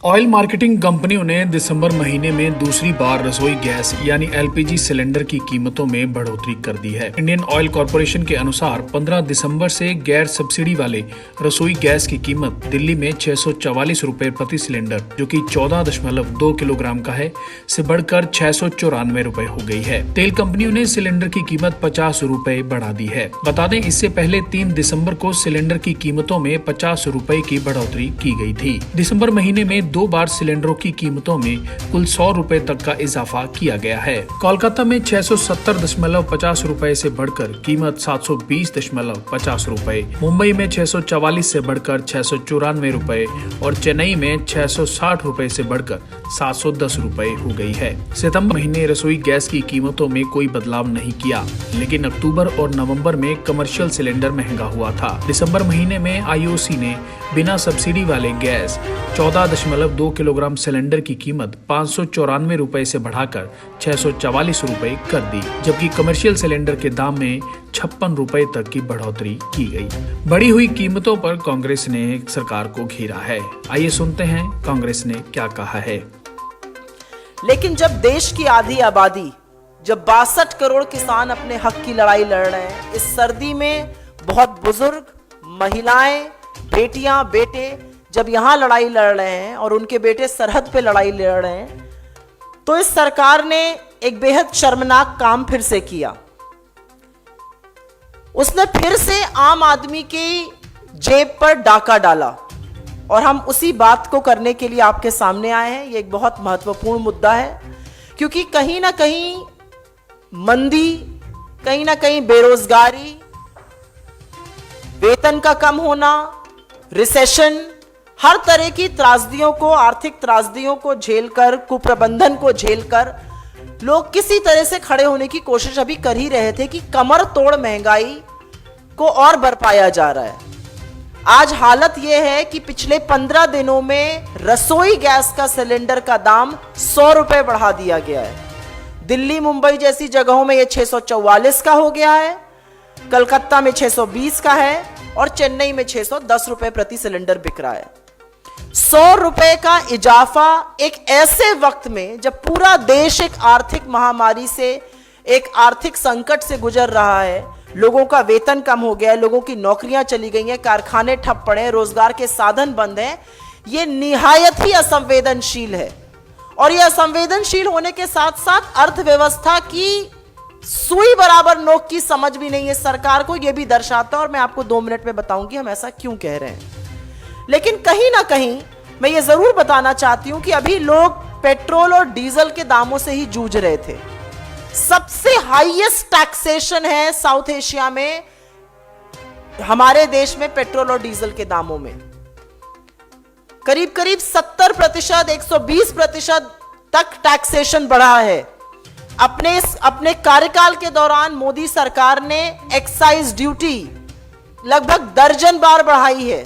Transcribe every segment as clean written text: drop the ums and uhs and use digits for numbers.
Oil marketing कंपनियों ने दिसंबर महीने में दूसरी बार रसोई गैस यानी एलपीजी सिलेंडर की कीमतों में बढ़ोतरी कर दी है। इंडियन ऑयल कॉरपोरेशन के अनुसार 15 दिसंबर से गैर सब्सिडी वाले रसोई गैस की कीमत दिल्ली में 644 रुपए प्रति सिलेंडर, जो कि 14.2 किलोग्राम का है, से बढ़कर 694 रुपए हो गई है। तेल कंपनियों ने सिलेंडर की कीमत 50 रुपए बढ़ा दी है। बता दें, इससे पहले 3 दिसंबर को सिलेंडर की कीमतों में 50 रुपए की बढ़ोतरी की गई थी। दिसंबर महीने में 2 बार सिलेंडरों की कीमतों में कुल 100 रुपए तक का इजाफा किया गया है। कोलकाता में 670.50 रुपए से बढ़कर कीमत 720.50 रुपए, मुंबई में 644 से बढ़कर 694 रुपए और चेन्नई में 660 रुपए से बढ़कर 710 रुपए हो गई है। सितंबर महीने रसोई गैस की कीमतों में कोई बदलाव नहीं किया, लेकिन अक्टूबर और नवंबर में कमर्शियल सिलेंडर महंगा हुआ था। दिसंबर महीने में आईओसी ने बिना सब्सिडी वाले गैस 14.2 किलोग्राम सिलेंडर की कीमत 594 रुपए से बढ़ाकर 644 रुपए कर दी, जबकि कमर्शियल सिलेंडर के दाम में 56 रुपए तक की बढ़ोतरी की गई। बढ़ी हुई कीमतों पर कांग्रेस ने सरकार को घेरा है। आइए सुनते हैं कांग्रेस ने क्या कहा है। लेकिन जब देश की आधी आबादी, जब 62 करोड़ किसान अपने हक की लड़ाई लड़ रहे हैं, इस सर्दी में बहुत बुजुर्ग, महिलाएं, बेटियां, बेटे जब यहां लड़ाई लड़ रहे हैं और उनके बेटे सरहद पे लड़ाई लड़ रहे हैं, तो इस सरकार ने एक बेहद शर्मनाक काम फिर से किया। उसने फिर से आम आदमी की जेब पर डाका डाला और हम उसी बात को करने के लिए आपके सामने आए हैं। ये एक बहुत महत्वपूर्ण मुद्दा है, क्योंकि कहीं ना कहीं मंदी, कहीं ना कहीं बेरोजगारी, वेतन का कम होना, रिसेशन, हर तरह की त्रासदियों को, आर्थिक त्रासदियों को झेलकर, कुप्रबंधन को झेलकर लोग किसी तरह से खड़े होने की कोशिश अभी कर ही रहे थे कि कमर तोड़ महंगाई को और बरपाया जा रहा है। आज हालत यह है कि पिछले 15 दिनों में रसोई गैस का सिलेंडर का दाम 100 रुपए बढ़ा दिया गया है। दिल्ली, मुंबई जैसी जगहों में यह 644 का हो गया है, कलकत्ता में 620 का है और चेन्नई में 610 रुपए प्रति सिलेंडर बिक रहा है। 100 रुपए का इजाफा एक ऐसे वक्त में जब पूरा देश एक आर्थिक महामारी से, एक आर्थिक संकट से गुजर रहा है, लोगों का वेतन कम हो गया है, लोगों की नौकरियां चली गई हैं, कारखाने ठप पड़े हैं, रोजगार के साधन बंद हैं, ये निहायत ही असंवेदनशील है। और यह असंवेदनशील होने के साथ साथ अर्थव्यवस्था की सुई बराबर नोक की समझ भी नहीं है सरकार को, यह भी दर्शाता है। और मैं आपको 2 मिनट में बताऊंगी हम ऐसा क्यों कह रहे हैं। लेकिन कहीं ना कहीं मैं ये जरूर बताना चाहती हूं कि अभी लोग पेट्रोल और डीजल के दामों से ही जूझ रहे थे। सबसे हाईएस्ट टैक्सेशन है साउथ एशिया में, हमारे देश में पेट्रोल और डीजल के दामों में करीब करीब 70%, 120% तक टैक्सेशन बढ़ा है। अपने कार्यकाल के दौरान मोदी सरकार ने एक्साइज ड्यूटी लगभग दर्जन बार बढ़ाई है।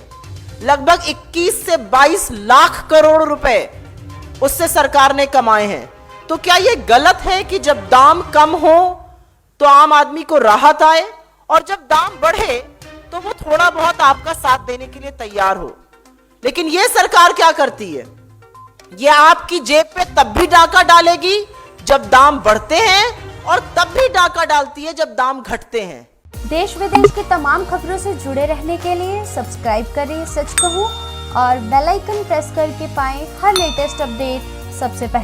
लगभग 21 से 22 लाख करोड़ रुपए उससे सरकार ने कमाए हैं। तो क्या यह गलत है कि जब दाम कम हो तो आम आदमी को राहत आए और जब दाम बढ़े तो वो थोड़ा बहुत आपका साथ देने के लिए तैयार हो? लेकिन यह सरकार क्या करती है, यह आपकी जेब पे तब भी डाका डालेगी जब दाम बढ़ते हैं और तब भी डाका डालती है जब दाम घटते हैं। देश विदेश की तमाम खबरों से जुड़े रहने के लिए सब्सक्राइब करें सच कहूं और बेल आइकन प्रेस करके पाएं हर लेटेस्ट अपडेट सबसे पहले।